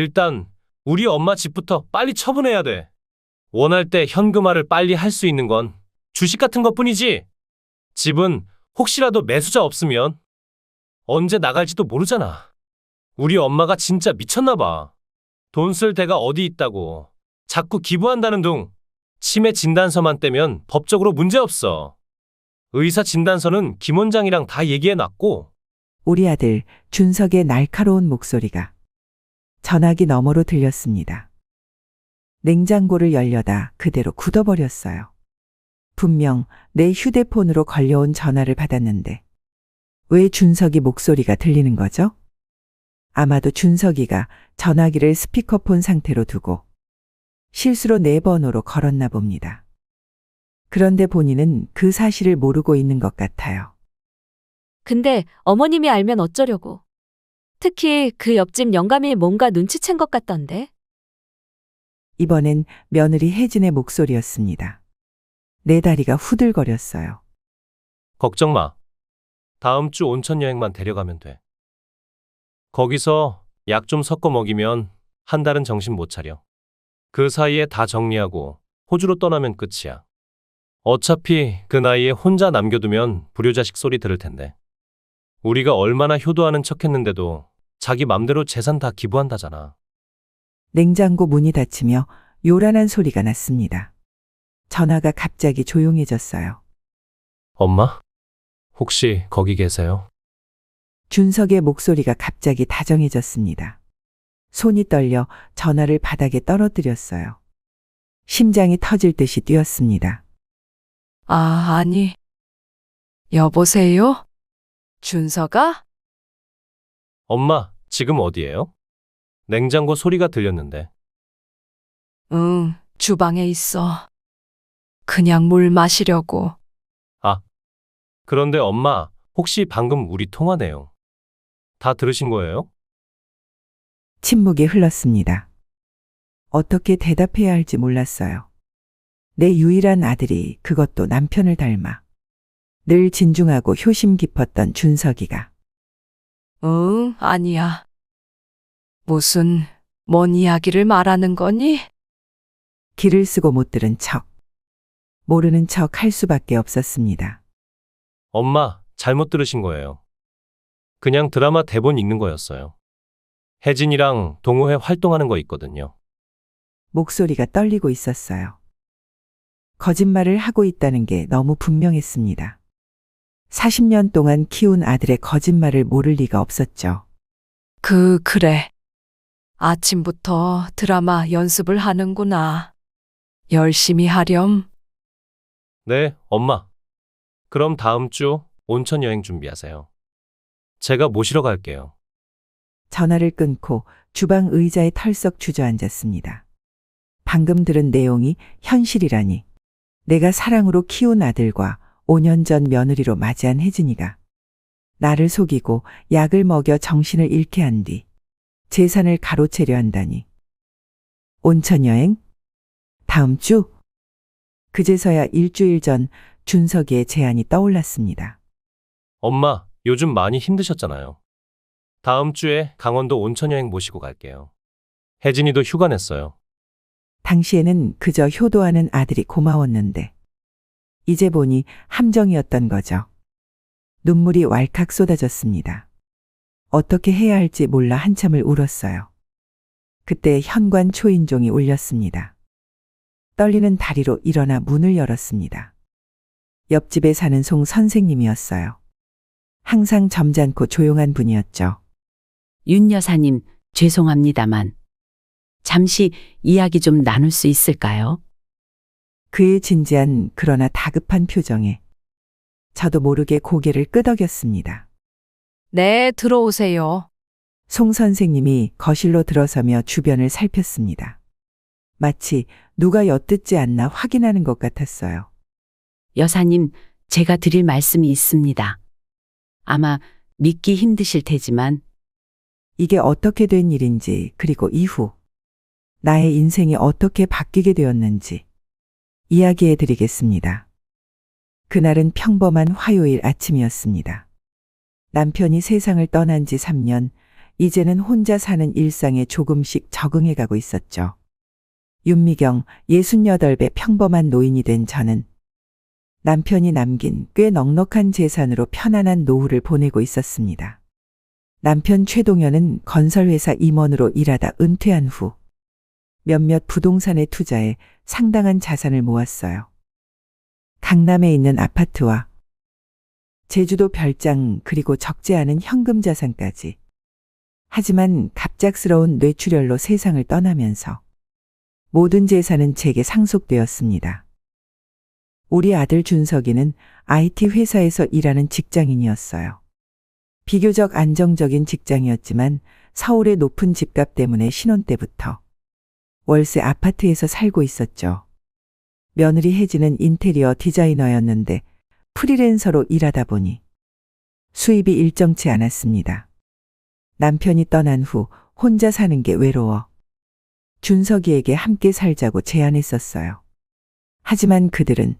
일단 우리 엄마 집부터 빨리 처분해야 돼. 원할 때 현금화를 빨리 할 수 있는 건 주식 같은 것뿐이지. 집은 혹시라도 매수자 없으면 언제 나갈지도 모르잖아. 우리 엄마가 진짜 미쳤나 봐. 돈 쓸 데가 어디 있다고. 자꾸 기부한다는 둥. 치매 진단서만 떼면 법적으로 문제 없어. 의사 진단서는 김 원장이랑 다 얘기해놨고. 우리 아들 준석의 날카로운 목소리가 전화기 너머로 들렸습니다. 냉장고를 열려다 그대로 굳어버렸어요. 분명 내 휴대폰으로 걸려온 전화를 받았는데 왜 준석이 목소리가 들리는 거죠? 아마도 준석이가 전화기를 스피커폰 상태로 두고 실수로 내 번호로 걸었나 봅니다. 그런데 본인은 그 사실을 모르고 있는 것 같아요. 근데 어머님이 알면 어쩌려고. 특히 그 옆집 영감이 뭔가 눈치챈 것 같던데. 이번엔 며느리 혜진의 목소리였습니다. 내 다리가 후들거렸어요. 걱정 마. 다음 주 온천 여행만 데려가면 돼. 거기서 약 좀 섞어 먹이면 한 달은 정신 못 차려. 그 사이에 다 정리하고 호주로 떠나면 끝이야. 어차피 그 나이에 혼자 남겨두면 불효자식 소리 들을 텐데. 우리가 얼마나 효도하는 척했는데도 자기 맘대로 재산 다 기부한다잖아. 냉장고 문이 닫히며 요란한 소리가 났습니다. 전화가 갑자기 조용해졌어요. 엄마? 혹시 거기 계세요? 준석의 목소리가 갑자기 다정해졌습니다. 손이 떨려 전화를 바닥에 떨어뜨렸어요. 심장이 터질 듯이 뛰었습니다. 아니. 여보세요? 준서가? 엄마, 지금 어디예요? 냉장고 소리가 들렸는데. 응, 주방에 있어. 그냥 물 마시려고. 그런데 엄마, 혹시 방금 우리 통화 내용 다 들으신 거예요? 침묵이 흘렀습니다. 어떻게 대답해야 할지 몰랐어요. 내 유일한 아들이 그것도 남편을 닮아 늘 진중하고 효심 깊었던 준석이가 응, 아니야. 뭔 이야기를 말하는 거니? 귀를 쓰고 못 들은 척, 모르는 척 할 수밖에 없었습니다. 엄마, 잘못 들으신 거예요. 그냥 드라마 대본 읽는 거였어요. 혜진이랑 동호회 활동하는 거 있거든요. 목소리가 떨리고 있었어요. 거짓말을 하고 있다는 게 너무 분명했습니다. 40년 동안 키운 아들의 거짓말을 모를 리가 없었죠. 그래. 아침부터 드라마 연습을 하는구나. 열심히 하렴. 네, 엄마. 그럼 다음 주 온천 여행 준비하세요. 제가 모시러 갈게요. 전화를 끊고 주방 의자에 털썩 주저앉았습니다. 방금 들은 내용이 현실이라니. 내가 사랑으로 키운 아들과 5년 전 며느리로 맞이한 혜진이가 나를 속이고 약을 먹여 정신을 잃게 한 뒤 재산을 가로채려 한다니. 온천 여행? 다음 주? 그제서야 일주일 전 준석이의 제안이 떠올랐습니다. 엄마, 요즘 많이 힘드셨잖아요. 다음 주에 강원도 온천 여행 모시고 갈게요. 혜진이도 휴가 냈어요. 당시에는 그저 효도하는 아들이 고마웠는데 이제 보니 함정이었던 거죠. 눈물이 왈칵 쏟아졌습니다. 어떻게 해야 할지 몰라 한참을 울었어요. 그때 현관 초인종이 울렸습니다. 떨리는 다리로 일어나 문을 열었습니다. 옆집에 사는 송 선생님이었어요. 항상 점잖고 조용한 분이었죠. 윤 여사님, 죄송합니다만 잠시 이야기 좀 나눌 수 있을까요? 그의 진지한 그러나 다급한 표정에 저도 모르게 고개를 끄덕였습니다. 네, 들어오세요. 송 선생님이 거실로 들어서며 주변을 살폈습니다. 마치 누가 엿듣지 않나 확인하는 것 같았어요. 여사님, 제가 드릴 말씀이 있습니다. 아마 믿기 힘드실 테지만 이게 어떻게 된 일인지, 그리고 이후 나의 인생이 어떻게 바뀌게 되었는지 이야기해 드리겠습니다. 그날은 평범한 화요일 아침이었습니다. 남편이 세상을 떠난 지 3년, 이제는 혼자 사는 일상에 조금씩 적응해 가고 있었죠. 윤미경 68배 평범한 노인이 된 저는 남편이 남긴 꽤 넉넉한 재산으로 편안한 노후를 보내고 있었습니다. 남편 최동현은 건설회사 임원으로 일하다 은퇴한 후 몇몇 부동산에 투자해 상당한 자산을 모았어요. 강남에 있는 아파트와 제주도 별장 그리고 적지 않은 현금 자산까지. 하지만 갑작스러운 뇌출혈로 세상을 떠나면서 모든 재산은 제게 상속되었습니다. 우리 아들 준석이는 IT 회사에서 일하는 직장인이었어요. 비교적 안정적인 직장이었지만 서울의 높은 집값 때문에 신혼 때부터 월세 아파트에서 살고 있었죠. 며느리 혜진은 인테리어 디자이너였는데 프리랜서로 일하다 보니 수입이 일정치 않았습니다. 남편이 떠난 후 혼자 사는 게 외로워 준석이에게 함께 살자고 제안했었어요. 하지만 그들은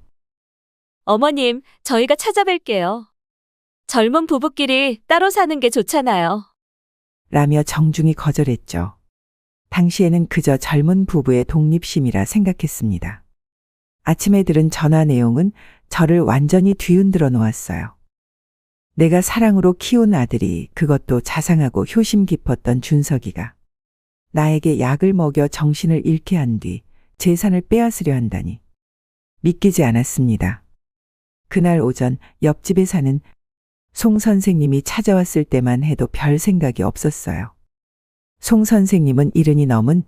어머님, 저희가 찾아뵐게요. 젊은 부부끼리 따로 사는 게 좋잖아요. 라며 정중히 거절했죠. 당시에는 그저 젊은 부부의 독립심이라 생각했습니다. 아침에 들은 전화 내용은 저를 완전히 뒤흔들어 놓았어요. 내가 사랑으로 키운 아들이, 그것도 자상하고 효심 깊었던 준석이가 나에게 약을 먹여 정신을 잃게 한 뒤 재산을 빼앗으려 한다니 믿기지 않았습니다. 그날 오전 옆집에 사는 송 선생님이 찾아왔을 때만 해도 별 생각이 없었어요. 송 선생님은 70이 넘은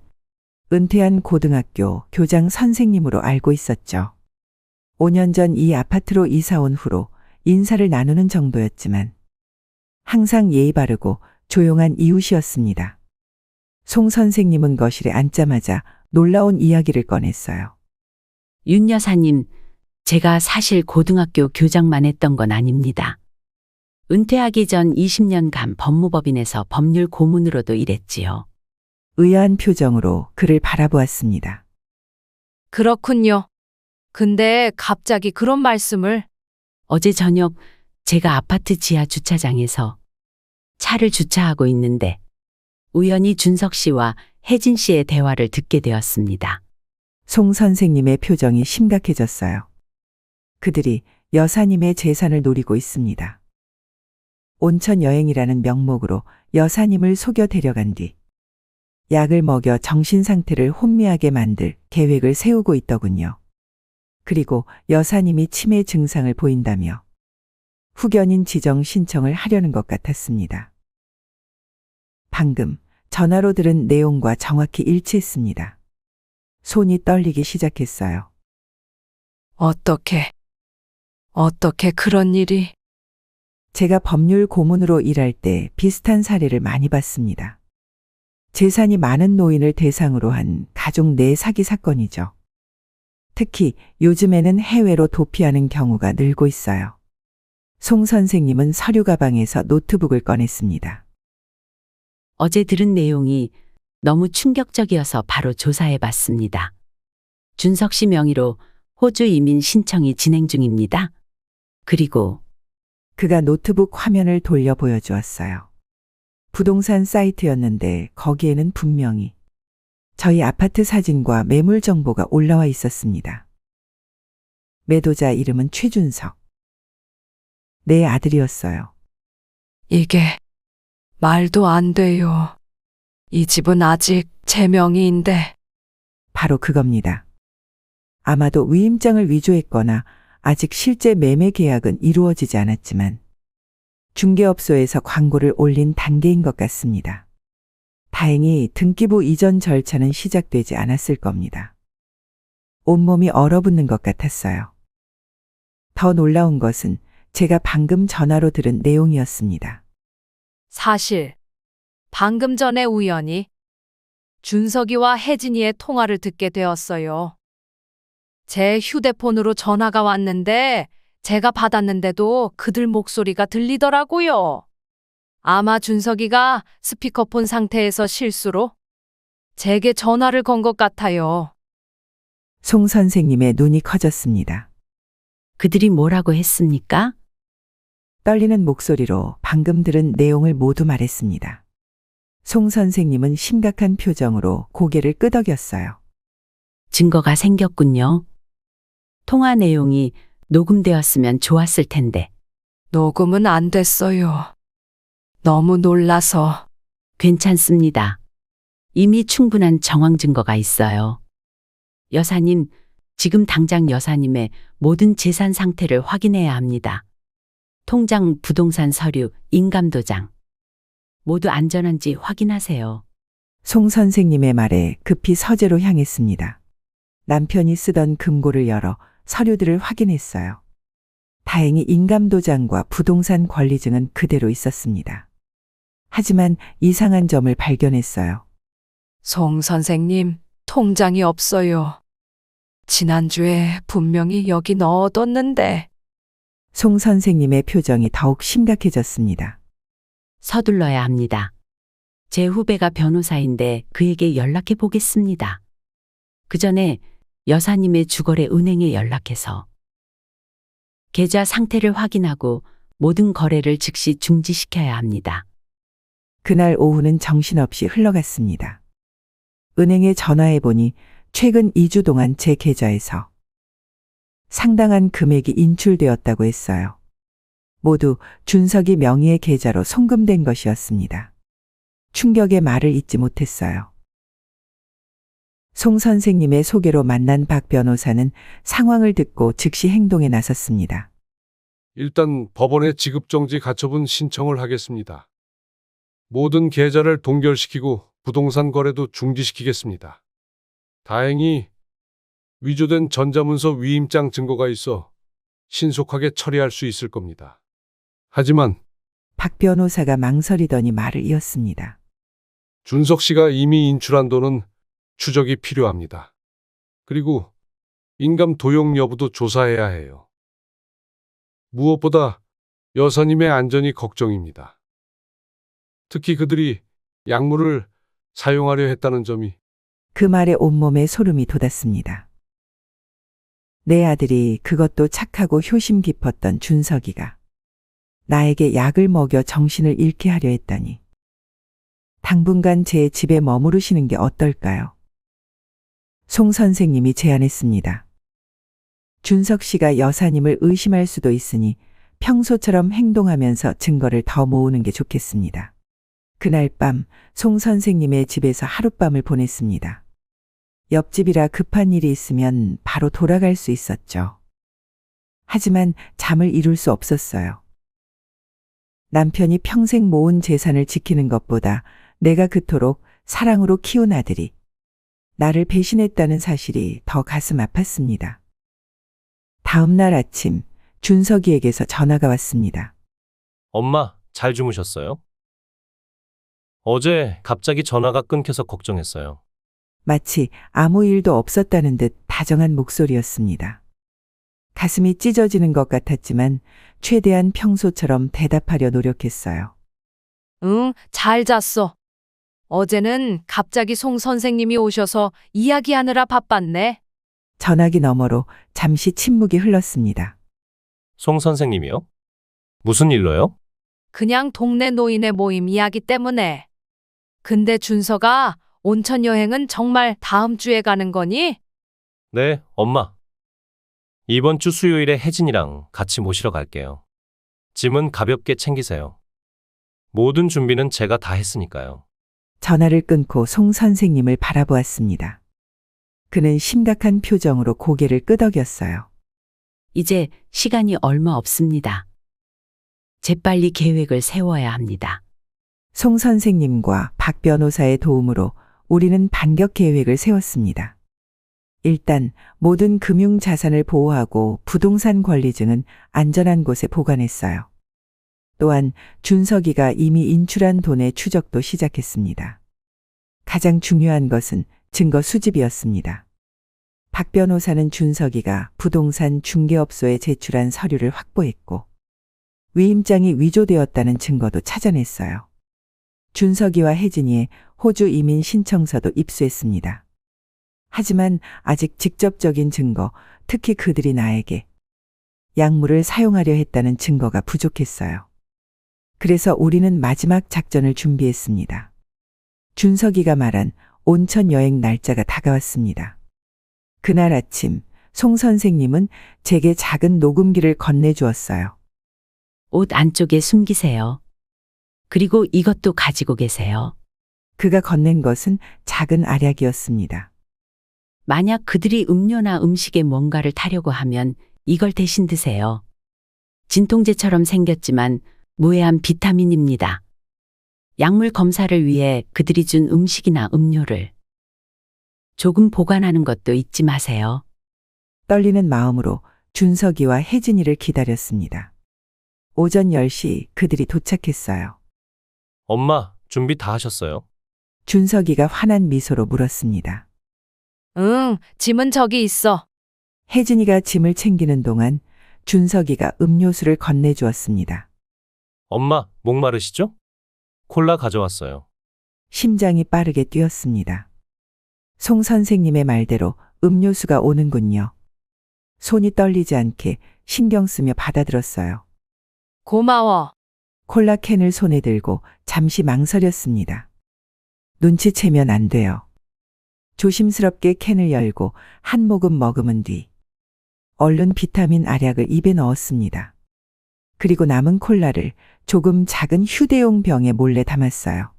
은퇴한 고등학교 교장 선생님으로 알고 있었죠. 5년 전 이 아파트로 이사 온 후로 인사를 나누는 정도였지만 항상 예의 바르고 조용한 이웃이었습니다. 송 선생님은 거실에 앉자마자 놀라운 이야기를 꺼냈어요. 윤 여사님, 제가 사실 고등학교 교장만 했던 건 아닙니다. 은퇴하기 전 20년간 법무법인에서 법률 고문으로도 일했지요. 의아한 표정으로 그를 바라보았습니다. 그렇군요. 근데 갑자기 그런 말씀을. 어제 저녁 제가 아파트 지하 주차장에서 차를 주차하고 있는데 우연히 준석 씨와 혜진 씨의 대화를 듣게 되었습니다. 송 선생님의 표정이 심각해졌어요. 그들이 여사님의 재산을 노리고 있습니다. 온천 여행이라는 명목으로 여사님을 속여 데려간 뒤 약을 먹여 정신 상태를 혼미하게 만들 계획을 세우고 있더군요. 그리고 여사님이 치매 증상을 보인다며 후견인 지정 신청을 하려는 것 같았습니다. 방금 전화로 들은 내용과 정확히 일치했습니다. 손이 떨리기 시작했어요. 어떻게 그런 일이. 제가 법률 고문으로 일할 때 비슷한 사례를 많이 봤습니다. 재산이 많은 노인을 대상으로 한 가족 내 사기 사건이죠. 특히 요즘에는 해외로 도피하는 경우가 늘고 있어요. 송 선생님은 서류 가방에서 노트북을 꺼냈습니다. 어제 들은 내용이 너무 충격적이어서 바로 조사해 봤습니다. 준석 씨 명의로 호주 이민 신청이 진행 중입니다. 그리고 그가 노트북 화면을 돌려 보여주었어요. 부동산 사이트였는데 거기에는 분명히 저희 아파트 사진과 매물 정보가 올라와 있었습니다. 매도자 이름은 최준석. 내 아들이었어요. 이게 말도 안 돼요. 이 집은 아직 제 명의인데. 바로 그겁니다. 아마도 위임장을 위조했거나 아직 실제 매매 계약은 이루어지지 않았지만 중개업소에서 광고를 올린 단계인 것 같습니다. 다행히 등기부 이전 절차는 시작되지 않았을 겁니다. 온몸이 얼어붙는 것 같았어요. 더 놀라운 것은 제가 방금 전화로 들은 내용이었습니다. 사실 방금 전에 우연히 준석이와 혜진이의 통화를 듣게 되었어요. 제 휴대폰으로 전화가 왔는데 제가 받았는데도 그들 목소리가 들리더라고요. 아마 준석이가 스피커폰 상태에서 실수로 제게 전화를 건 것 같아요. 송 선생님의 눈이 커졌습니다. 그들이 뭐라고 했습니까? 떨리는 목소리로 방금 들은 내용을 모두 말했습니다. 송 선생님은 심각한 표정으로 고개를 끄덕였어요. 증거가 생겼군요. 통화 내용이 녹음되었으면 좋았을 텐데. 녹음은 안 됐어요. 너무 놀라서. 괜찮습니다. 이미 충분한 정황 증거가 있어요. 여사님, 지금 당장 여사님의 모든 재산 상태를 확인해야 합니다. 통장, 부동산 서류, 인감도장. 모두 안전한지 확인하세요. 송 선생님의 말에 급히 서재로 향했습니다. 남편이 쓰던 금고를 열어 서류들을 확인했어요. 다행히 인감도장과 부동산 권리증은 그대로 있었습니다. 하지만 이상한 점을 발견했어요. 송 선생님, 통장이 없어요. 지난주에 분명히 여기 넣어뒀는데. 송 선생님의 표정이 더욱 심각해졌습니다. 서둘러야 합니다. 제 후배가 변호사인데 그에게 연락해 보겠습니다. 그 전에 여사님의 주거래 은행에 연락해서 계좌 상태를 확인하고 모든 거래를 즉시 중지시켜야 합니다. 그날 오후는 정신없이 흘러갔습니다. 은행에 전화해 보니 최근 2주 동안 제 계좌에서 상당한 금액이 인출되었다고 했어요. 모두 준석이 명의의 계좌로 송금된 것이었습니다. 충격의 말을 잇지 못했어요. 송 선생님의 소개로 만난 박 변호사는 상황을 듣고 즉시 행동에 나섰습니다. 일단 법원에 지급정지 가처분 신청을 하겠습니다. 모든 계좌를 동결시키고 부동산 거래도 중지시키겠습니다. 다행히 위조된 전자문서 위임장 증거가 있어 신속하게 처리할 수 있을 겁니다. 하지만 박 변호사가 망설이더니 말을 이었습니다. 준석 씨가 이미 인출한 돈은 추적이 필요합니다. 그리고 인감 도용 여부도 조사해야 해요. 무엇보다 여사님의 안전이 걱정입니다. 특히 그들이 약물을 사용하려 했다는 점이. 그 말에 온몸에 소름이 돋았습니다. 내 아들이, 그것도 착하고 효심 깊었던 준석이가 나에게 약을 먹여 정신을 잃게 하려 했다니. 당분간 제 집에 머무르시는 게 어떨까요? 송 선생님이 제안했습니다. 준석 씨가 여사님을 의심할 수도 있으니 평소처럼 행동하면서 증거를 더 모으는 게 좋겠습니다. 그날 밤 송 선생님의 집에서 하룻밤을 보냈습니다. 옆집이라 급한 일이 있으면 바로 돌아갈 수 있었죠. 하지만 잠을 이룰 수 없었어요. 남편이 평생 모은 재산을 지키는 것보다 내가 그토록 사랑으로 키운 아들이 나를 배신했다는 사실이 더 가슴 아팠습니다. 다음 날 아침 준석이에게서 전화가 왔습니다. 엄마, 잘 주무셨어요? 어제 갑자기 전화가 끊겨서 걱정했어요. 마치 아무 일도 없었다는 듯 다정한 목소리였습니다. 가슴이 찢어지는 것 같았지만 최대한 평소처럼 대답하려 노력했어요. 응, 잘 잤어. 어제는 갑자기 송 선생님이 오셔서 이야기하느라 바빴네. 전화기 너머로 잠시 침묵이 흘렀습니다. 송 선생님이요? 무슨 일로요? 그냥 동네 노인의 모임 이야기 때문에. 근데 준서가 온천 여행은 정말 다음 주에 가는 거니? 네, 엄마. 이번 주 수요일에 혜진이랑 같이 모시러 갈게요. 짐은 가볍게 챙기세요. 모든 준비는 제가 다 했으니까요. 전화를 끊고 송 선생님을 바라보았습니다. 그는 심각한 표정으로 고개를 끄덕였어요. 이제 시간이 얼마 없습니다. 재빨리 계획을 세워야 합니다. 송 선생님과 박 변호사의 도움으로 우리는 반격 계획을 세웠습니다. 일단 모든 금융 자산을 보호하고 부동산 권리증은 안전한 곳에 보관했어요. 또한 준석이가 이미 인출한 돈의 추적도 시작했습니다. 가장 중요한 것은 증거 수집이었습니다. 박 변호사는 준석이가 부동산 중개업소에 제출한 서류를 확보했고 위임장이 위조되었다는 증거도 찾아냈어요. 준석이와 혜진이의 호주 이민 신청서도 입수했습니다. 하지만 아직 직접적인 증거, 특히 그들이 나에게 약물을 사용하려 했다는 증거가 부족했어요. 그래서 우리는 마지막 작전을 준비했습니다. 준석이가 말한 온천 여행 날짜가 다가왔습니다. 그날 아침 송 선생님은 제게 작은 녹음기를 건네주었어요. 옷 안쪽에 숨기세요. 그리고 이것도 가지고 계세요. 그가 건넨 것은 작은 알약이었습니다. 만약 그들이 음료나 음식에 뭔가를 타려고 하면 이걸 대신 드세요. 진통제처럼 생겼지만 무해한 비타민입니다. 약물 검사를 위해 그들이 준 음식이나 음료를 조금 보관하는 것도 잊지 마세요. 떨리는 마음으로 준석이와 혜진이를 기다렸습니다. 오전 10시 그들이 도착했어요. 엄마, 준비 다 하셨어요? 준석이가 환한 미소로 물었습니다. 응, 짐은 저기 있어. 혜진이가 짐을 챙기는 동안 준석이가 음료수를 건네주었습니다. 엄마, 목마르시죠? 콜라 가져왔어요. 심장이 빠르게 뛰었습니다. 송 선생님의 말대로 음료수가 오는군요. 손이 떨리지 않게 신경 쓰며 받아들었어요. 고마워. 콜라 캔을 손에 들고 잠시 망설였습니다. 눈치채면 안 돼요. 조심스럽게 캔을 열고 한 모금 머금은 뒤 얼른 비타민 알약을 입에 넣었습니다. 그리고 남은 콜라를 조금 작은 휴대용 병에 몰래 담았어요.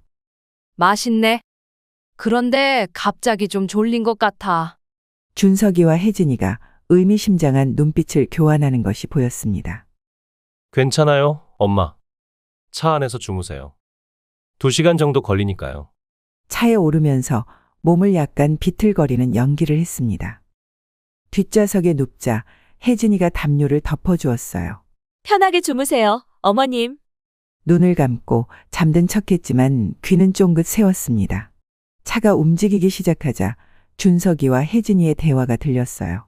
맛있네. 그런데 갑자기 좀 졸린 것 같아. 준석이와 혜진이가 의미심장한 눈빛을 교환하는 것이 보였습니다. 괜찮아요, 엄마. 차 안에서 주무세요. 2시간 정도 걸리니까요. 차에 오르면서 몸을 약간 비틀거리는 연기를 했습니다. 뒷좌석에 눕자 혜진이가 담요를 덮어주었어요. 편하게 주무세요, 어머님. 눈을 감고 잠든 척했지만 귀는 쫑긋 세웠습니다. 차가 움직이기 시작하자 준석이와 혜진이의 대화가 들렸어요.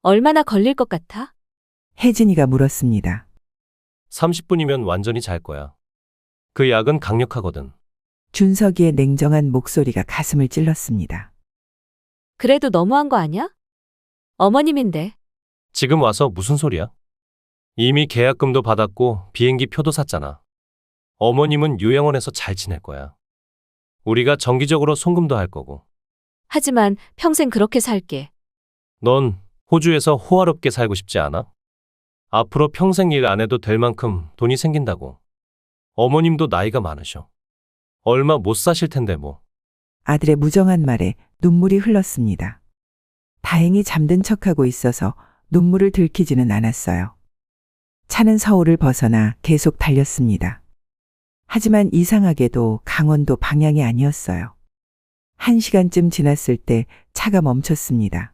얼마나 걸릴 것 같아? 혜진이가 물었습니다. 30분이면 완전히 잘 거야. 그 약은 강력하거든. 준석이의 냉정한 목소리가 가슴을 찔렀습니다. 그래도 너무한 거 아니야? 어머님인데. 지금 와서 무슨 소리야? 이미 계약금도 받았고 비행기 표도 샀잖아. 어머님은 요양원에서 잘 지낼 거야. 우리가 정기적으로 송금도 할 거고. 하지만 평생 그렇게 살게. 넌 호주에서 호화롭게 살고 싶지 않아? 앞으로 평생 일 안 해도 될 만큼 돈이 생긴다고. 어머님도 나이가 많으셔. 얼마 못 사실 텐데 뭐. 아들의 무정한 말에 눈물이 흘렀습니다. 다행히 잠든 척하고 있어서 눈물을 들키지는 않았어요. 차는 서울을 벗어나 계속 달렸습니다. 하지만 이상하게도 강원도 방향이 아니었어요. 1시간쯤 지났을 때 차가 멈췄습니다.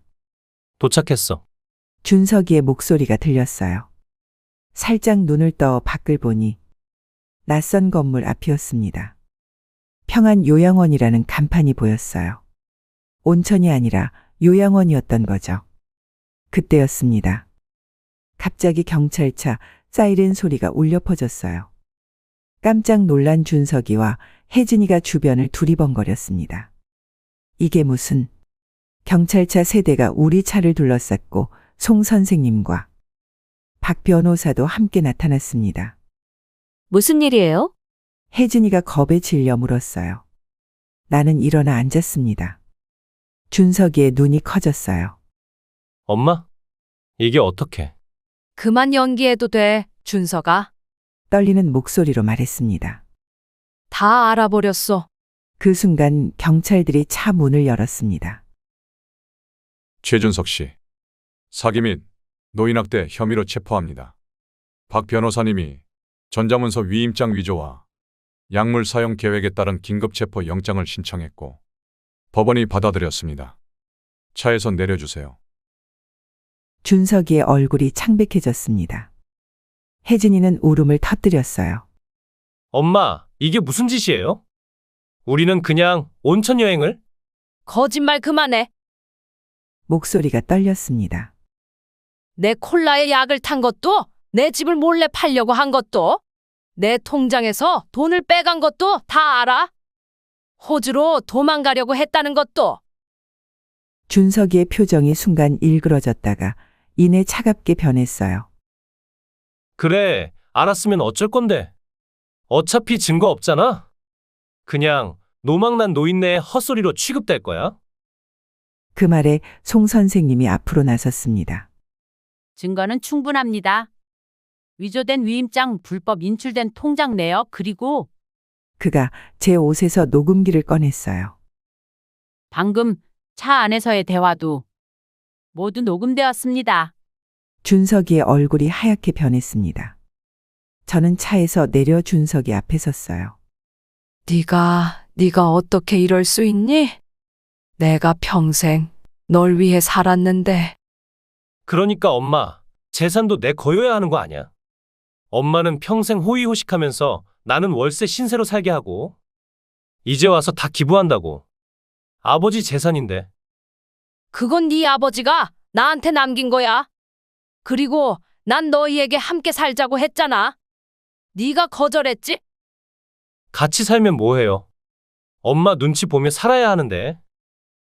도착했어. 준석이의 목소리가 들렸어요. 살짝 눈을 떠 밖을 보니 낯선 건물 앞이었습니다. 평안 요양원이라는 간판이 보였어요. 온천이 아니라 요양원이었던 거죠. 그때였습니다. 갑자기 경찰차 사이렌 소리가 울려 퍼졌어요. 깜짝 놀란 준석이와 혜진이가 주변을 두리번거렸습니다. 이게 무슨... 경찰차 3대가 우리 차를 둘러쌌고 송 선생님과 박 변호사도 함께 나타났습니다. 무슨 일이에요? 혜진이가 겁에 질려 물었어요. 나는 일어나 앉았습니다. 준석이의 눈이 커졌어요. 엄마? 이게 어떻게? 그만 연기해도 돼, 준서가. 떨리는 목소리로 말했습니다. 다 알아버렸어. 그 순간 경찰들이 차 문을 열었습니다. 최준석 씨, 사기 및 노인학대 혐의로 체포합니다. 박 변호사님이 전자문서 위임장 위조와 약물 사용 계획에 따른 긴급 체포 영장을 신청했고 법원이 받아들였습니다. 차에서 내려주세요. 준석이의 얼굴이 창백해졌습니다. 혜진이는 울음을 터뜨렸어요. 엄마, 이게 무슨 짓이에요? 우리는 그냥 온천 여행을? 거짓말 그만해. 목소리가 떨렸습니다. 내 콜라에 약을 탄 것도, 내 집을 몰래 팔려고 한 것도, 내 통장에서 돈을 빼간 것도 다 알아. 호주로 도망가려고 했다는 것도. 준석이의 표정이 순간 일그러졌다가 이내 차갑게 변했어요. 그래, 알았으면 어쩔 건데. 어차피 증거 없잖아. 그냥 노망난 노인네의 헛소리로 취급될 거야? 그 말에 송 선생님이 앞으로 나섰습니다. 증거는 충분합니다. 위조된 위임장, 불법 인출된 통장 내역, 그리고 그가 제 옷에서 녹음기를 꺼냈어요. 방금 차 안에서의 대화도 모두 녹음되었습니다. 준석이의 얼굴이 하얗게 변했습니다. 저는 차에서 내려 준석이 앞에 섰어요. 네가 어떻게 이럴 수 있니? 내가 평생 널 위해 살았는데. 그러니까 엄마, 재산도 내 거여야 하는 거 아니야? 엄마는 평생 호의호식하면서 나는 월세 신세로 살게 하고 이제 와서 다 기부한다고. 아버지 재산인데. 그건 네 아버지가 나한테 남긴 거야. 그리고 난 너희에게 함께 살자고 했잖아. 네가 거절했지? 같이 살면 뭐해요? 엄마 눈치 보며 살아야 하는데.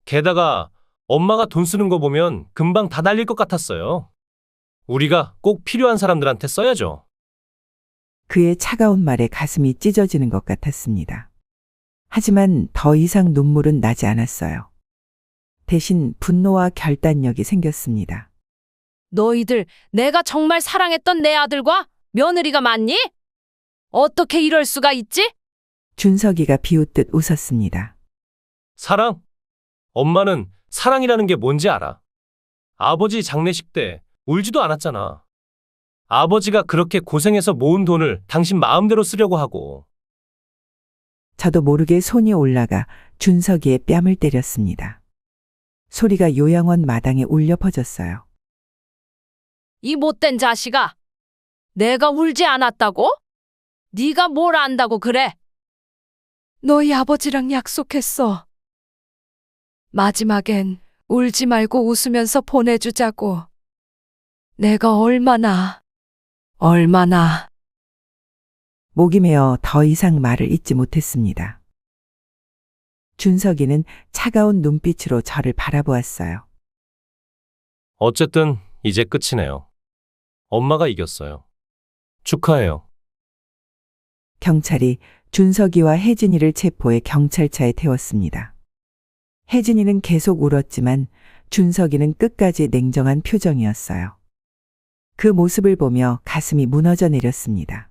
게다가 엄마가 돈 쓰는 거 보면 금방 다 날릴 것 같았어요. 우리가 꼭 필요한 사람들한테 써야죠. 그의 차가운 말에 가슴이 찢어지는 것 같았습니다. 하지만 더 이상 눈물은 나지 않았어요. 대신 분노와 결단력이 생겼습니다. 너희들 내가 정말 사랑했던 내 아들과 며느리가 맞니? 어떻게 이럴 수가 있지? 준석이가 비웃듯 웃었습니다. 사랑? 엄마는 사랑이라는 게 뭔지 알아. 아버지 장례식 때 울지도 않았잖아. 아버지가 그렇게 고생해서 모은 돈을 당신 마음대로 쓰려고 하고. 저도 모르게 손이 올라가 준석이의 뺨을 때렸습니다. 소리가 요양원 마당에 울려 퍼졌어요. 이 못된 자식아. 내가 울지 않았다고? 네가 뭘 안다고 그래? 너희 아버지랑 약속했어. 마지막엔 울지 말고 웃으면서 보내주자고. 내가 얼마나 목이 메어 더 이상 말을 잇지 못했습니다. 준석이는 차가운 눈빛으로 저를 바라보았어요. 어쨌든 이제 끝이네요. 엄마가 이겼어요. 축하해요. 경찰이 준석이와 혜진이를 체포해 경찰차에 태웠습니다. 혜진이는 계속 울었지만 준석이는 끝까지 냉정한 표정이었어요. 그 모습을 보며 가슴이 무너져 내렸습니다.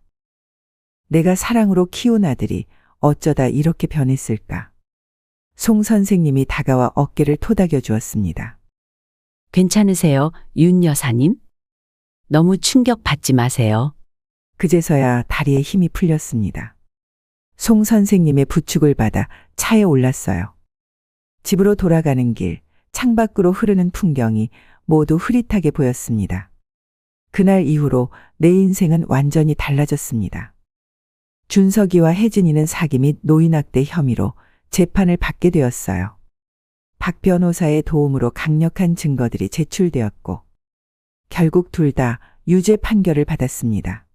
내가 사랑으로 키운 아들이 어쩌다 이렇게 변했을까? 송 선생님이 다가와 어깨를 토닥여 주었습니다. 괜찮으세요, 윤 여사님? 너무 충격받지 마세요. 그제서야 다리에 힘이 풀렸습니다. 송 선생님의 부축을 받아 차에 올랐어요. 집으로 돌아가는 길, 창밖으로 흐르는 풍경이 모두 흐릿하게 보였습니다. 그날 이후로 내 인생은 완전히 달라졌습니다. 준석이와 혜진이는 사기 및 노인학대 혐의로 재판을 받게 되었어요. 박 변호사의 도움으로 강력한 증거들이 제출되었고 결국 둘 다 유죄 판결을 받았습니다.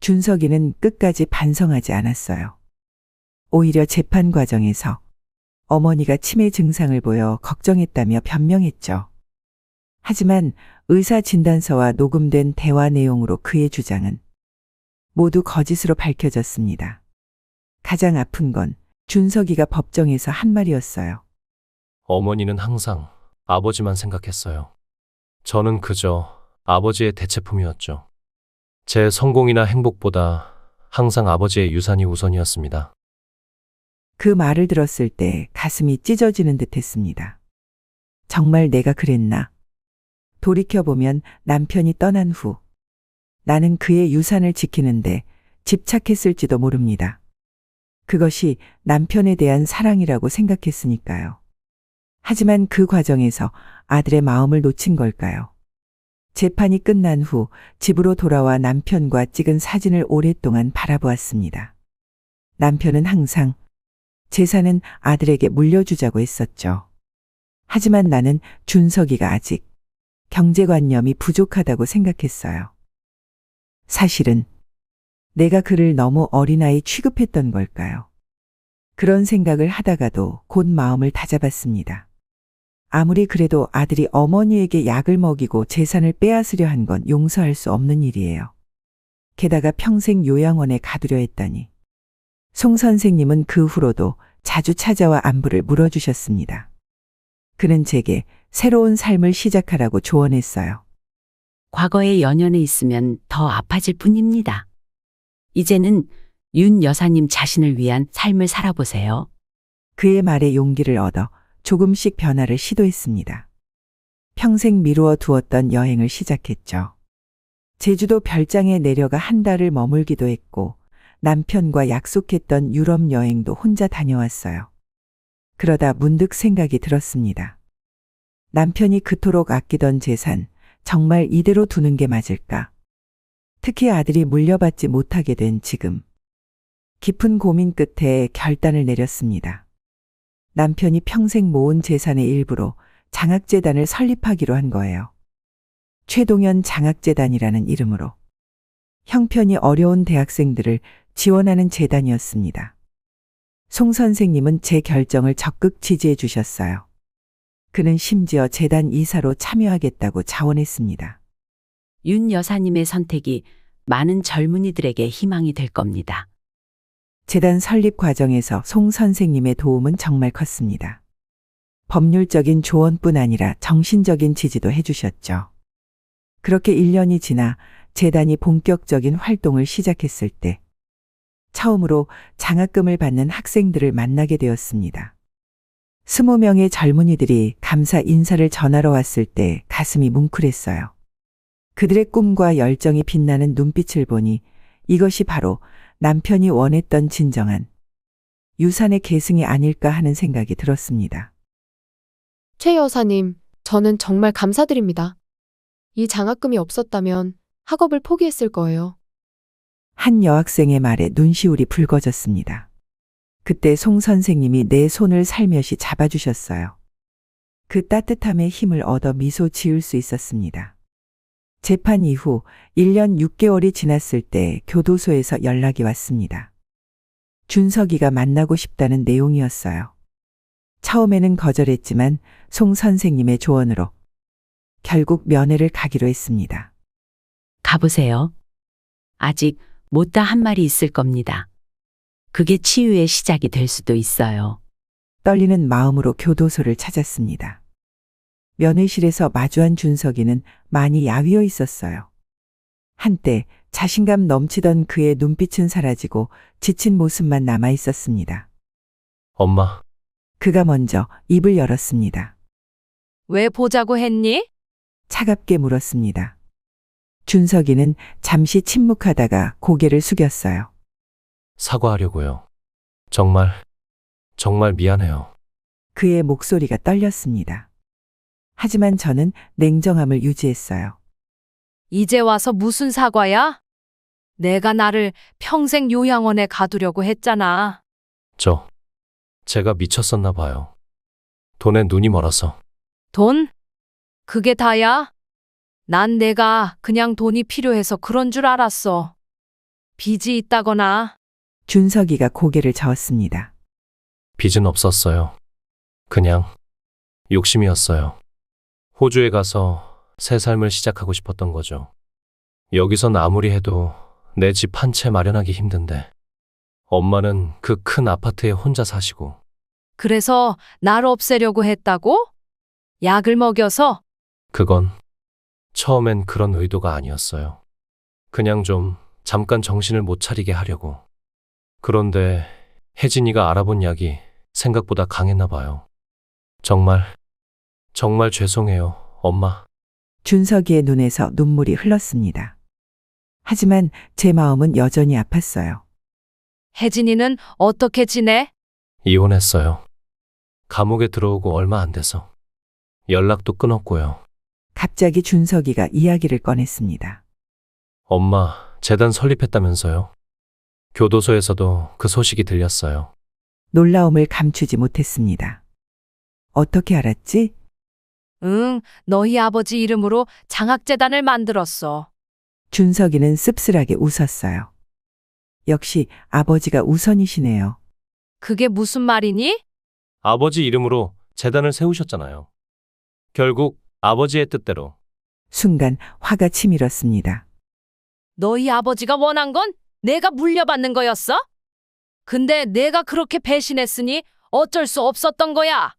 준석이는 끝까지 반성하지 않았어요. 오히려 재판 과정에서 어머니가 치매 증상을 보여 걱정했다며 변명했죠. 하지만 의사 진단서와 녹음된 대화 내용으로 그의 주장은 모두 거짓으로 밝혀졌습니다. 가장 아픈 건 준석이가 법정에서 한 말이었어요. 어머니는 항상 아버지만 생각했어요. 저는 그저 아버지의 대체품이었죠. 제 성공이나 행복보다 항상 아버지의 유산이 우선이었습니다. 그 말을 들었을 때 가슴이 찢어지는 듯 했습니다. 정말 내가 그랬나? 돌이켜보면 남편이 떠난 후 나는 그의 유산을 지키는데 집착했을지도 모릅니다. 그것이 남편에 대한 사랑이라고 생각했으니까요. 하지만 그 과정에서 아들의 마음을 놓친 걸까요? 재판이 끝난 후 집으로 돌아와 남편과 찍은 사진을 오랫동안 바라보았습니다. 남편은 항상 재산은 아들에게 물려주자고 했었죠. 하지만 나는 준석이가 아직 경제관념이 부족하다고 생각했어요. 사실은 내가 그를 너무 어린아이 취급했던 걸까요? 그런 생각을 하다가도 곧 마음을 다잡았습니다. 아무리 그래도 아들이 어머니에게 약을 먹이고 재산을 빼앗으려 한 건 용서할 수 없는 일이에요. 게다가 평생 요양원에 가두려 했다니. 송 선생님은 그 후로도 자주 찾아와 안부를 물어주셨습니다. 그는 제게 새로운 삶을 시작하라고 조언했어요. 과거의 연연에 있으면 더 아파질 뿐입니다. 이제는 윤 여사님 자신을 위한 삶을 살아보세요. 그의 말에 용기를 얻어 조금씩 변화를 시도했습니다. 평생 미루어 두었던 여행을 시작했죠. 제주도 별장에 내려가 한 달을 머물기도 했고 남편과 약속했던 유럽 여행도 혼자 다녀왔어요. 그러다 문득 생각이 들었습니다. 남편이 그토록 아끼던 재산, 정말 이대로 두는 게 맞을까? 특히 아들이 물려받지 못하게 된 지금. 깊은 고민 끝에 결단을 내렸습니다. 남편이 평생 모은 재산의 일부로 장학재단을 설립하기로 한 거예요. 최동현 장학재단이라는 이름으로. 형편이 어려운 대학생들을 지원하는 재단이었습니다. 송 선생님은 제 결정을 적극 지지해 주셨어요. 그는 심지어 재단 이사로 참여하겠다고 자원했습니다. 윤 여사님의 선택이 많은 젊은이들에게 희망이 될 겁니다. 재단 설립 과정에서 송 선생님의 도움은 정말 컸습니다. 법률적인 조언뿐 아니라 정신적인 지지도 해주셨죠. 그렇게 1년이 지나 재단이 본격적인 활동을 시작했을 때 처음으로 장학금을 받는 학생들을 만나게 되었습니다. 20명의 젊은이들이 감사 인사를 전하러 왔을 때 가슴이 뭉클했어요. 그들의 꿈과 열정이 빛나는 눈빛을 보니 이것이 바로 남편이 원했던 진정한 유산의 계승이 아닐까 하는 생각이 들었습니다. 최 여사님, 저는 정말 감사드립니다. 이 장학금이 없었다면 학업을 포기했을 거예요. 한 여학생의 말에 눈시울이 붉어졌습니다. 그때 송 선생님이 내 손을 살며시 잡아주셨어요. 그 따뜻함에 힘을 얻어 미소 지을 수 있었습니다. 재판 이후 1년 6개월이 지났을 때 교도소에서 연락이 왔습니다. 준석이가 만나고 싶다는 내용이었어요. 처음에는 거절했지만 송 선생님의 조언으로 결국 면회를 가기로 했습니다. 가보세요. 아직 못다 한 말이 있을 겁니다. 그게 치유의 시작이 될 수도 있어요. 떨리는 마음으로 교도소를 찾았습니다. 면회실에서 마주한 준석이는 많이 야위어 있었어요. 한때 자신감 넘치던 그의 눈빛은 사라지고 지친 모습만 남아 있었습니다. 엄마, 그가 먼저 입을 열었습니다. 왜 보자고 했니? 차갑게 물었습니다. 준석이는 잠시 침묵하다가 고개를 숙였어요. 사과하려고요. 정말 미안해요. 그의 목소리가 떨렸습니다. 하지만 저는 냉정함을 유지했어요. 이제 와서 무슨 사과야? 내가 나를 평생 요양원에 가두려고 했잖아. 제가 미쳤었나 봐요. 돈에 눈이 멀어서. 돈? 그게 다야? 난 내가 그냥 돈이 필요해서 그런 줄 알았어. 빚이 있다거나. 준석이가 고개를 저었습니다. 빚은 없었어요. 그냥 욕심이었어요. 호주에 가서 새 삶을 시작하고 싶었던 거죠. 여기선 아무리 해도 내 집 한 채 마련하기 힘든데 엄마는 그 큰 아파트에 혼자 사시고 그래서 날 없애려고 했다고? 약을 먹여서? 그건 처음엔 그런 의도가 아니었어요. 그냥 좀 잠깐 정신을 못 차리게 하려고. 그런데 혜진이가 알아본 약이 생각보다 강했나 봐요. 정말 죄송해요, 엄마. 준석이의 눈에서 눈물이 흘렀습니다. 하지만 제 마음은 여전히 아팠어요. 혜진이는 어떻게 지내? 이혼했어요. 감옥에 들어오고 얼마 안 돼서. 연락도 끊었고요. 갑자기 준석이가 이야기를 꺼냈습니다. 엄마, 재단 설립했다면서요. 교도소에서도 그 소식이 들렸어요. 놀라움을 감추지 못했습니다. 어떻게 알았지? 응, 너희 아버지 이름으로 장학재단을 만들었어. 준석이는 씁쓸하게 웃었어요. 역시 아버지가 우선이시네요. 그게 무슨 말이니? 아버지 이름으로 재단을 세우셨잖아요. 결국 아버지의 뜻대로. 순간 화가 치밀었습니다. 너희 아버지가 원한 건 내가 물려받는 거였어? 근데 내가 그렇게 배신했으니 어쩔 수 없었던 거야.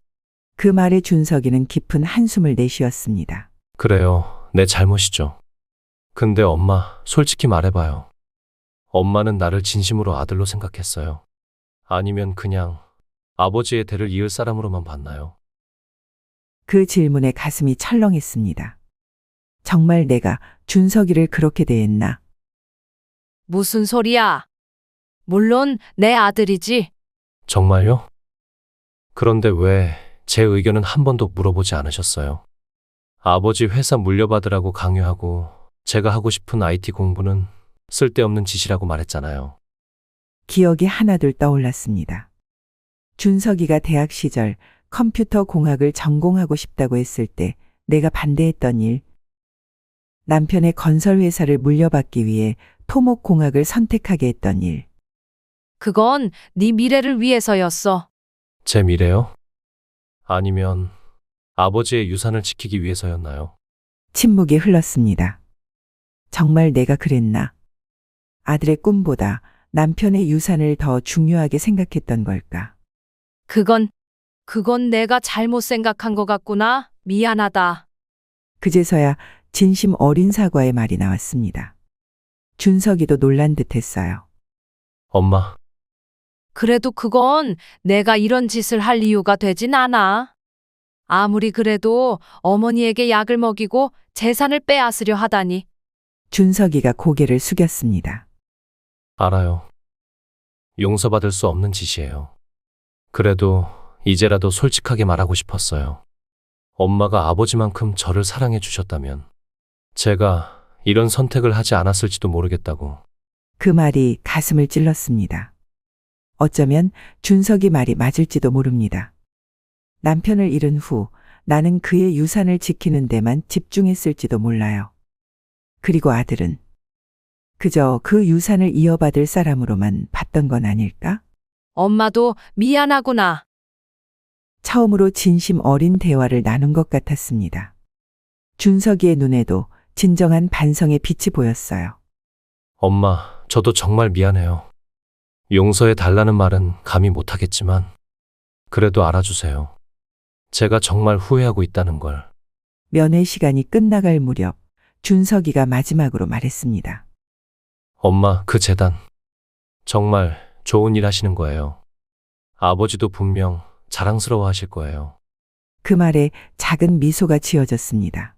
그 말에 준석이는 깊은 한숨을 내쉬었습니다. 그래요. 내 잘못이죠. 근데 엄마, 솔직히 말해봐요. 엄마는 나를 진심으로 아들로 생각했어요. 아니면 그냥 아버지의 대를 이을 사람으로만 봤나요? 그 질문에 가슴이 철렁했습니다. 정말 내가 준석이를 그렇게 대했나? 무슨 소리야? 물론 내 아들이지. 정말요? 그런데 왜 제 의견은 한 번도 물어보지 않으셨어요? 아버지 회사 물려받으라고 강요하고 제가 하고 싶은 IT 공부는 쓸데없는 짓이라고 말했잖아요. 기억이 하나둘 떠올랐습니다. 준석이가 대학 시절 컴퓨터 공학을 전공하고 싶다고 했을 때 내가 반대했던 일, 남편의 건설회사를 물려받기 위해 토목공학을 선택하게 했던 일, 그건 네 미래를 위해서였어. 제 미래요? 아니면 아버지의 유산을 지키기 위해서였나요? 침묵이 흘렀습니다. 정말 내가 그랬나? 아들의 꿈보다 남편의 유산을 더 중요하게 생각했던 걸까? 그건 내가 잘못 생각한 것 같구나. 미안하다. 그제서야 진심 어린 사과의 말이 나왔습니다. 준석이도 놀란 듯 했어요. 엄마, 그래도 그건 내가 이런 짓을 할 이유가 되진 않아. 아무리 그래도 어머니에게 약을 먹이고 재산을 빼앗으려 하다니. 준석이가 고개를 숙였습니다. 알아요. 용서받을 수 없는 짓이에요. 그래도 이제라도 솔직하게 말하고 싶었어요. 엄마가 아버지만큼 저를 사랑해 주셨다면 제가 이런 선택을 하지 않았을지도 모르겠다고. 그 말이 가슴을 찔렀습니다. 어쩌면 준석이 말이 맞을지도 모릅니다. 남편을 잃은 후 나는 그의 유산을 지키는 데만 집중했을지도 몰라요. 그리고 아들은 그저 그 유산을 이어받을 사람으로만 봤던 건 아닐까? 엄마도 미안하구나. 처음으로 진심 어린 대화를 나눈 것 같았습니다. 준석이의 눈에도 진정한 반성의 빛이 보였어요. 엄마, 저도 정말 미안해요. 용서해 달라는 말은 감히 못하겠지만 그래도 알아주세요. 제가 정말 후회하고 있다는 걸. 면회 시간이 끝나갈 무렵 준석이가 마지막으로 말했습니다. 엄마, 그 재단 정말 좋은 일 하시는 거예요. 아버지도 분명 자랑스러워 하실 거예요. 그 말에 작은 미소가 지어졌습니다.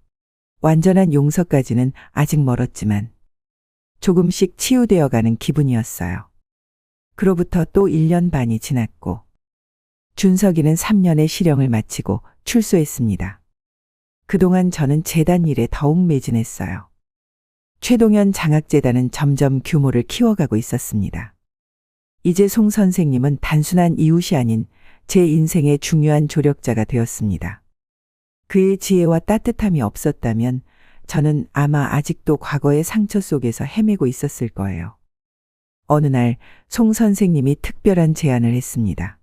완전한 용서까지는 아직 멀었지만 조금씩 치유되어가는 기분이었어요. 그로부터 또 1년 반이 지났고 준석이는 3년의 실형을 마치고 출소했습니다. 그동안 저는 재단 일에 더욱 매진했어요. 최동현 장학재단은 점점 규모를 키워가고 있었습니다. 이제 송 선생님은 단순한 이웃이 아닌 제 인생의 중요한 조력자가 되었습니다. 그의 지혜와 따뜻함이 없었다면 저는 아마 아직도 과거의 상처 속에서 헤매고 있었을 거예요. 어느 날 송 선생님이 특별한 제안을 했습니다.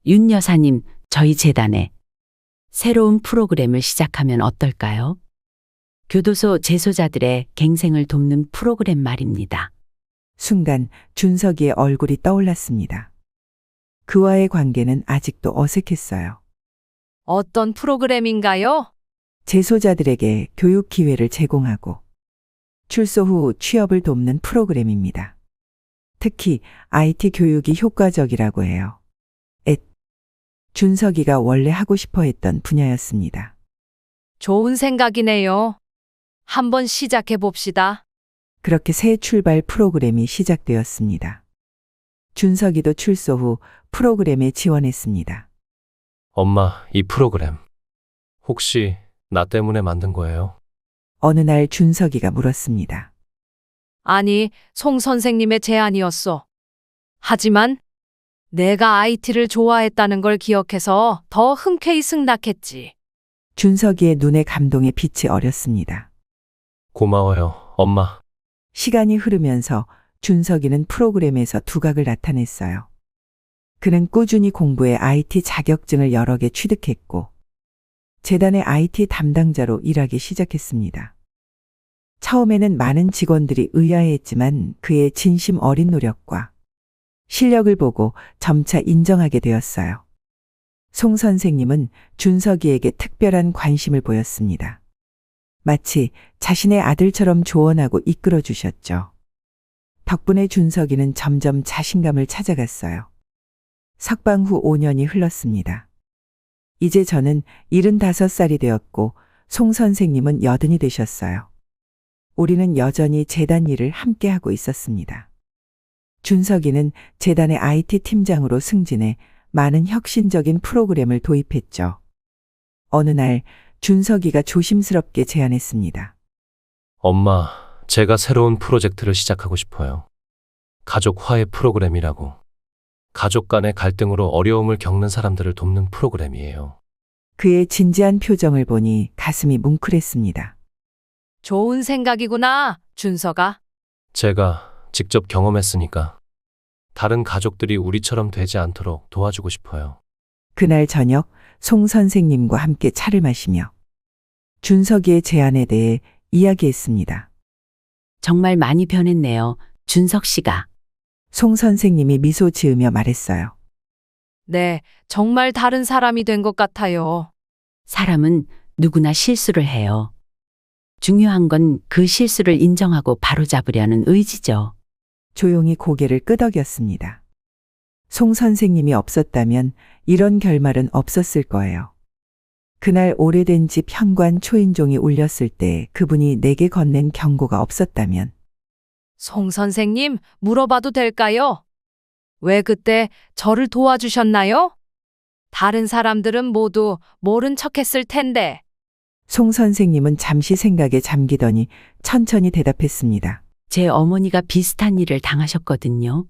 윤 여사님, 저희 재단에 새로운 프로그램을 시작하면 어떨까요? 교도소 재소자들의 갱생을 돕는 프로그램 말입니다. 순간 준석이의 얼굴이 떠올랐습니다. 그와의 관계는 아직도 어색했어요. 어떤 프로그램인가요? 재소자들에게 교육 기회를 제공하고 출소 후 취업을 돕는 프로그램입니다. 특히 IT 교육이 효과적이라고 해요. 준석이가 원래 하고 싶어 했던 분야였습니다. 좋은 생각이네요. 한번 시작해 봅시다. 그렇게 새 출발 프로그램이 시작되었습니다. 준석이도 출소 후 프로그램에 지원했습니다. 엄마, 이 프로그램 혹시 나 때문에 만든 거예요? 어느 날 준석이가 물었습니다. 아니, 송 선생님의 제안이었어. 하지만 내가 IT를 좋아했다는 걸 기억해서 더 흔쾌히 승낙했지. 준석이의 눈에 감동의 빛이 어렸습니다. 고마워요, 엄마. 시간이 흐르면서 준석이는 프로그램에서 두각을 나타냈어요. 그는 꾸준히 공부해 IT 자격증을 여러 개 취득했고 재단의 IT 담당자로 일하기 시작했습니다. 처음에는 많은 직원들이 의아해했지만 그의 진심 어린 노력과 실력을 보고 점차 인정하게 되었어요. 송 선생님은 준석이에게 특별한 관심을 보였습니다. 마치 자신의 아들처럼 조언하고 이끌어 주셨죠. 덕분에 준석이는 점점 자신감을 찾아갔어요. 석방 후 5년이 흘렀습니다. 이제 저는 75살이 되었고 송 선생님은 80이 되셨어요. 우리는 여전히 재단 일을 함께하고 있었습니다. 준석이는 재단의 IT 팀장으로 승진해 많은 혁신적인 프로그램을 도입했죠. 어느 날 준석이가 조심스럽게 제안했습니다. 엄마, 제가 새로운 프로젝트를 시작하고 싶어요. 가족 화해 프로그램이라고. 가족 간의 갈등으로 어려움을 겪는 사람들을 돕는 프로그램이에요. 그의 진지한 표정을 보니 가슴이 뭉클했습니다. 좋은 생각이구나, 준서가. 제가 직접 경험했으니까 다른 가족들이 우리처럼 되지 않도록 도와주고 싶어요. 그날 저녁 송 선생님과 함께 차를 마시며 준석이의 제안에 대해 이야기했습니다. 정말 많이 변했네요. 준석 씨가. 송 선생님이 미소 지으며 말했어요. 네, 정말 다른 사람이 된 것 같아요. 사람은 누구나 실수를 해요. 중요한 건 그 실수를 인정하고 바로잡으려는 의지죠. 조용히 고개를 끄덕였습니다. 송 선생님이 없었다면 이런 결말은 없었을 거예요. 그날 오래된 집 현관 초인종이 울렸을 때 그분이 내게 건넨 경고가 없었다면 송 선생님, 물어봐도 될까요? 왜 그때 저를 도와주셨나요? 다른 사람들은 모두 모른 척 했을 텐데. 송 선생님은 잠시 생각에 잠기더니 천천히 대답했습니다. 제 어머니가 비슷한 일을 당하셨거든요.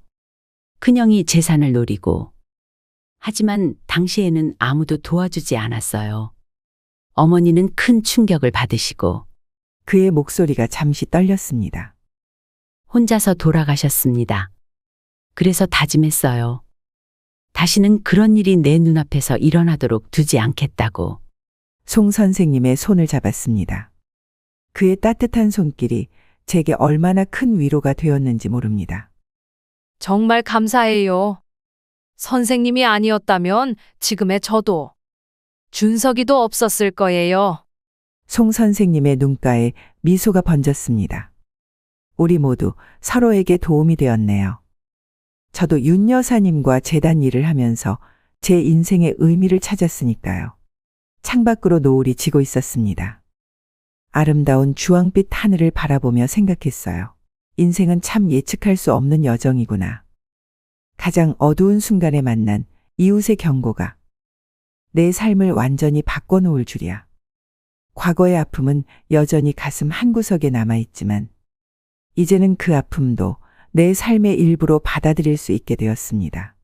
큰형이 재산을 노리고. 하지만 당시에는 아무도 도와주지 않았어요. 어머니는 큰 충격을 받으시고 그의 목소리가 잠시 떨렸습니다. 혼자서 돌아가셨습니다. 그래서 다짐했어요. 다시는 그런 일이 내 눈앞에서 일어나도록 두지 않겠다고. 송 선생님의 손을 잡았습니다. 그의 따뜻한 손길이 제게 얼마나 큰 위로가 되었는지 모릅니다. 정말 감사해요. 선생님이 아니었다면 지금의 저도, 준석이도 없었을 거예요. 송 선생님의 눈가에 미소가 번졌습니다. 우리 모두 서로에게 도움이 되었네요. 저도 윤 여사님과 재단 일을 하면서 제 인생의 의미를 찾았으니까요. 창밖으로 노을이 지고 있었습니다. 아름다운 주황빛 하늘을 바라보며 생각했어요. 인생은 참 예측할 수 없는 여정이구나. 가장 어두운 순간에 만난 이웃의 경고가 내 삶을 완전히 바꿔놓을 줄이야. 과거의 아픔은 여전히 가슴 한구석에 남아있지만 이제는 그 아픔도 내 삶의 일부로 받아들일 수 있게 되었습니다.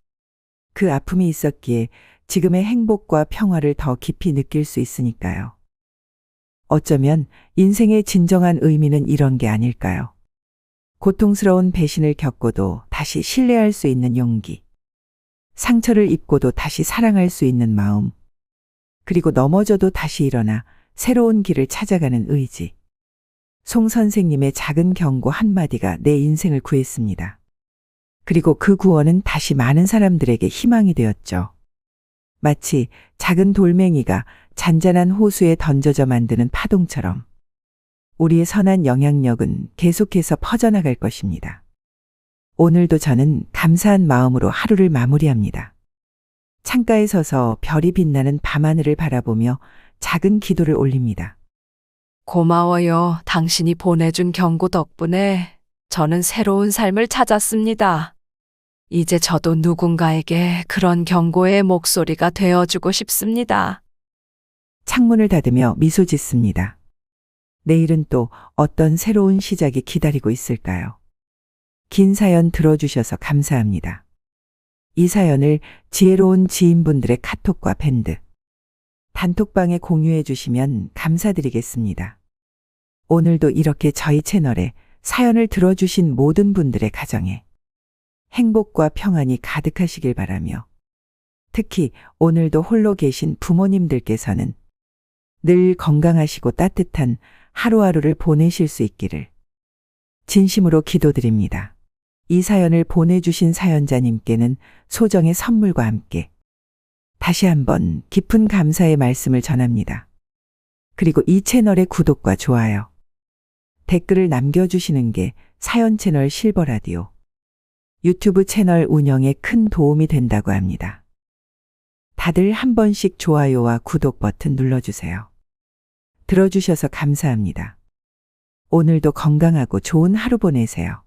그 아픔이 있었기에 지금의 행복과 평화를 더 깊이 느낄 수 있으니까요. 어쩌면 인생의 진정한 의미는 이런 게 아닐까요? 고통스러운 배신을 겪고도 다시 신뢰할 수 있는 용기. 상처를 입고도 다시 사랑할 수 있는 마음. 그리고 넘어져도 다시 일어나 새로운 길을 찾아가는 의지. 송 선생님의 작은 경고 한마디가 내 인생을 구했습니다. 그리고 그 구원은 다시 많은 사람들에게 희망이 되었죠. 마치 작은 돌멩이가 잔잔한 호수에 던져져 만드는 파동처럼 우리의 선한 영향력은 계속해서 퍼져나갈 것입니다. 오늘도 저는 감사한 마음으로 하루를 마무리합니다. 창가에 서서 별이 빛나는 밤하늘을 바라보며 작은 기도를 올립니다. 고마워요. 당신이 보내준 경고 덕분에 저는 새로운 삶을 찾았습니다. 이제 저도 누군가에게 그런 경고의 목소리가 되어주고 싶습니다. 창문을 닫으며 미소 짓습니다. 내일은 또 어떤 새로운 시작이 기다리고 있을까요? 긴 사연 들어주셔서 감사합니다. 이 사연을 지혜로운 지인분들의 카톡과 밴드, 단톡방에 공유해 주시면 감사드리겠습니다. 오늘도 이렇게 저희 채널에 사연을 들어주신 모든 분들의 가정에 행복과 평안이 가득하시길 바라며 특히 오늘도 홀로 계신 부모님들께서는 늘 건강하시고 따뜻한 하루하루를 보내실 수 있기를 진심으로 기도드립니다. 이 사연을 보내주신 사연자님께는 소정의 선물과 함께 다시 한번 깊은 감사의 말씀을 전합니다. 그리고 이 채널의 구독과 좋아요, 댓글을 남겨주시는 게 사연 채널 실버라디오 유튜브 채널 운영에 큰 도움이 된다고 합니다. 다들 한 번씩 좋아요와 구독 버튼 눌러주세요. 들어주셔서 감사합니다. 오늘도 건강하고 좋은 하루 보내세요.